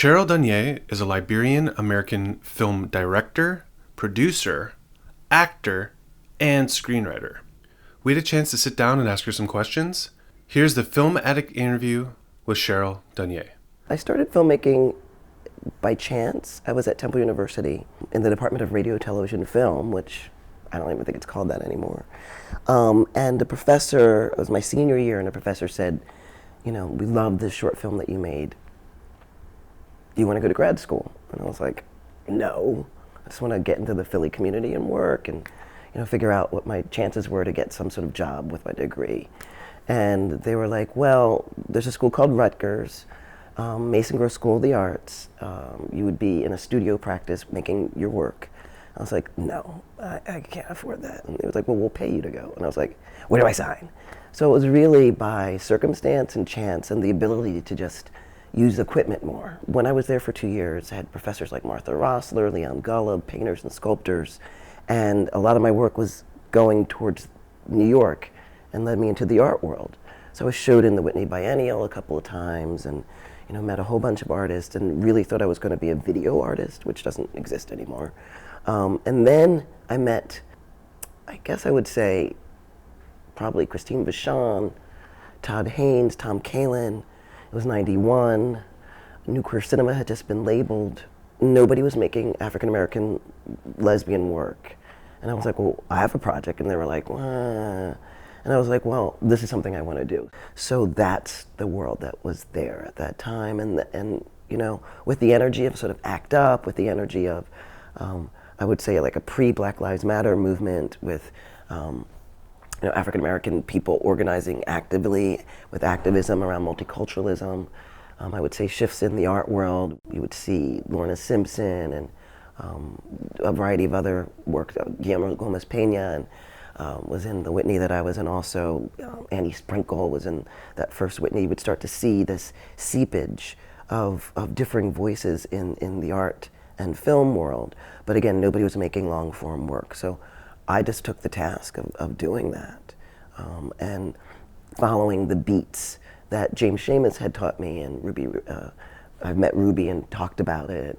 Cheryl Dunye is a Liberian-American film director, producer, actor, and screenwriter. We had a chance to sit down and ask her some questions. Here's the Film Addict interview with Cheryl Dunye. I started filmmaking by chance. I was at Temple University in the Department of Radio, Television, Film, which I don't even think it's called that anymore. And the professor, it was my senior year, and the professor said, we love this short film that you made. Do you want to go to grad school? And I was like, no. I just want to get into the Philly community and work and figure out what my chances were to get some sort of job with my degree. And they were like, well, there's a school called Rutgers, Mason Gross School of the Arts. You would be in a studio practice making your work. I was like, no, I can't afford that. And they was like, well, we'll pay you to go. And I was like, where do I sign? So it was really by circumstance and chance and the ability to just use equipment more. When I was there for 2 years, I had professors like Martha Rossler, Leon Golub, painters and sculptors, and a lot of my work was going towards New York and led me into the art world. So I showed in the Whitney Biennial a couple of times and met a whole bunch of artists and really thought I was going to be a video artist, which doesn't exist anymore. And then I met, I guess I would say, probably Christine Vachon, Todd Haynes, Tom Kalin. It was 91. New Queer Cinema had just been labeled. Nobody was making African-American lesbian work. And I was like, well, I have a project. And they were like, "Wah." And I was like, well, this is something I want to do. So that's the world that was there at that time. And with the energy of sort of ACT UP, with the energy of, I would say like a pre-Black Lives Matter movement with, African-American people organizing actively with activism around multiculturalism. I would say shifts in the art world. You would see Lorna Simpson and a variety of other work. Guillermo Gomez Pena and was in the Whitney that I was in also. Annie Sprinkle was in that first Whitney. You would start to see this seepage of differing voices in the art and film world. But again, nobody was making long form work. So I just took the task of doing that and following the beats that James Seamus had taught me, and Ruby. I've met Ruby and talked about it,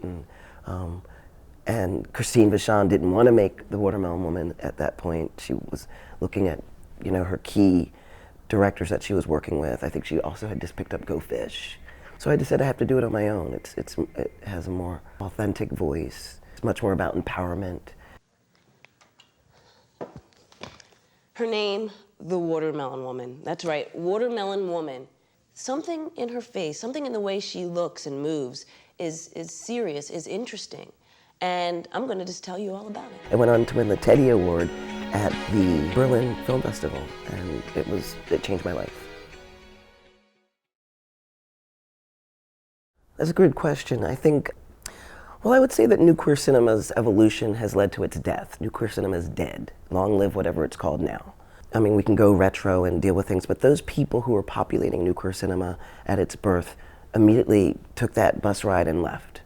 and Christine Vachon didn't want to make The Watermelon Woman at that point. She was looking at her key directors that she was working with. I think she also had just picked up Go Fish. So I just said I have to do it on my own. It has a more authentic voice. It's much more about empowerment. Her name, the Watermelon Woman. That's right, Watermelon Woman. Something in her face, something in the way she looks and moves is serious, is interesting. And I'm gonna just tell you all about it. I went on to win the Teddy Award at the Berlin Film Festival, and it changed my life. That's a good question. I would say that New Queer Cinema's evolution has led to its death. New Queer Cinema is dead. Long live whatever it's called now. I mean, we can go retro and deal with things, but those people who were populating New Queer Cinema at its birth immediately took that bus ride and left.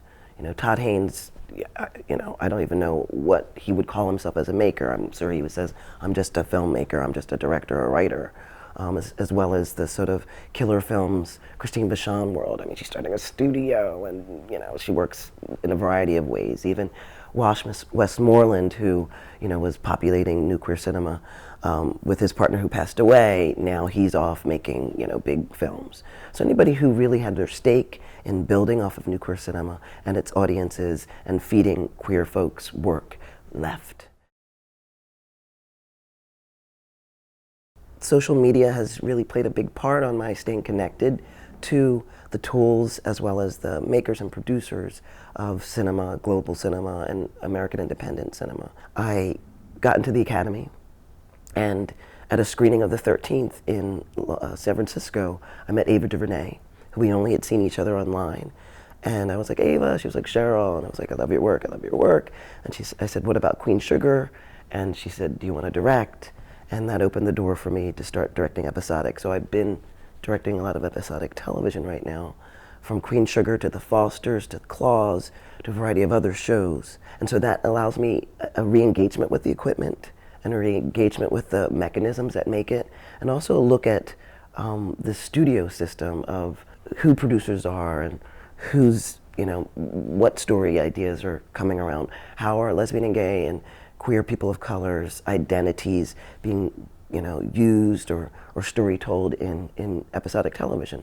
Todd Haynes, I don't even know what he would call himself as a maker. I'm sure he says, I'm just a filmmaker, I'm just a director or writer. As well as the sort of killer films, Christine Vachon world. I mean, she's starting a studio and, she works in a variety of ways. Even Wash Westmoreland, who, was populating New Queer Cinema with his partner who passed away, now he's off making, big films. So anybody who really had their stake in building off of New Queer Cinema and its audiences and feeding queer folks' work left. Social media has really played a big part on my staying connected to the tools as well as the makers and producers of cinema, global cinema, and American independent cinema. I got into the Academy, and at a screening of The 13th in San Francisco, I met Ava DuVernay, who we only had seen each other online. And I was like, Ava, she was like, Cheryl, and I was like, I love your work, I love your work. And I said, what about Queen Sugar? And she said, do you want to direct? And that opened the door for me to start directing episodic. So I've been directing a lot of episodic television right now, from Queen Sugar to The Fosters to Claws to a variety of other shows. And so that allows me a re-engagement with the equipment and a re-engagement with the mechanisms that make it, and also a look at the studio system of who producers are and who's what story ideas are coming around. How are lesbian and gay and queer people of color's identities being, used or story told in episodic television?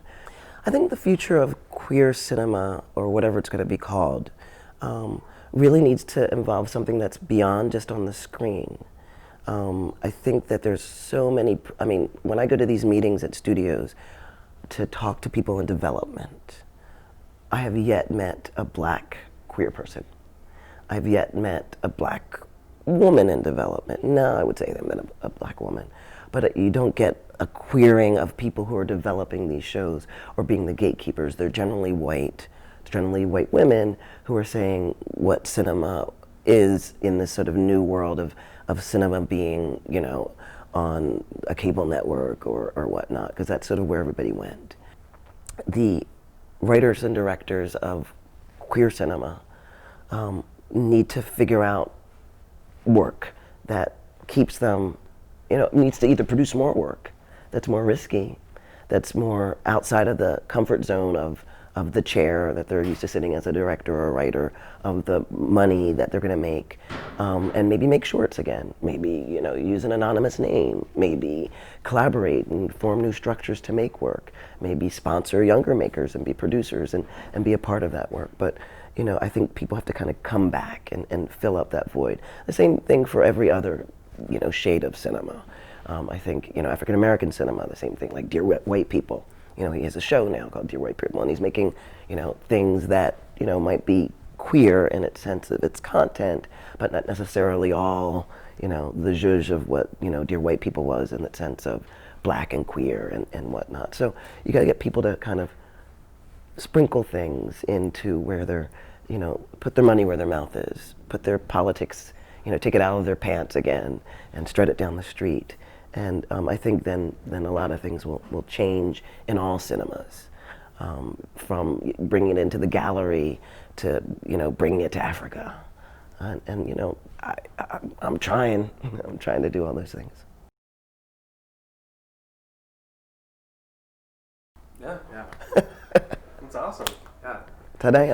I think the future of queer cinema, or whatever it's going to be called, really needs to involve something that's beyond just on the screen. I think that there's so many, when I go to these meetings at studios to talk to people in development, I have yet met a black queer person. I've yet met a black woman in development. No, I would say I met a black woman. But you don't get a queering of people who are developing these shows or being the gatekeepers. They're generally white women who are saying what cinema is in this sort of new world of cinema being, on a cable network or whatnot, because that's sort of where everybody went. The writers and directors of queer cinema need to figure out work that keeps them, needs to either produce more work that's more risky, that's more outside of the comfort zone of the chair that they're used to sitting as a director or a writer, of the money that they're going to make, and maybe make shorts again, maybe use an anonymous name, maybe collaborate and form new structures to make work, maybe sponsor younger makers and be producers and be a part of that work. But I think people have to kind of come back and fill up that void. The same thing for every other shade of cinema. I think African American cinema, the same thing, like Dear White People. He has a show now called Dear White People, and he's making, things that, might be queer in its sense of its content, but not necessarily all, the zhuzh of what, Dear White People was in the sense of black and queer and whatnot. So you gotta get people to kind of sprinkle things into where they're, put their money where their mouth is, put their politics, take it out of their pants again and strut it down the street. And I think then a lot of things will change in all cinemas, from bringing it into the gallery to bringing it to Africa, and I'm trying to do all those things. Yeah. That's awesome. Yeah. Today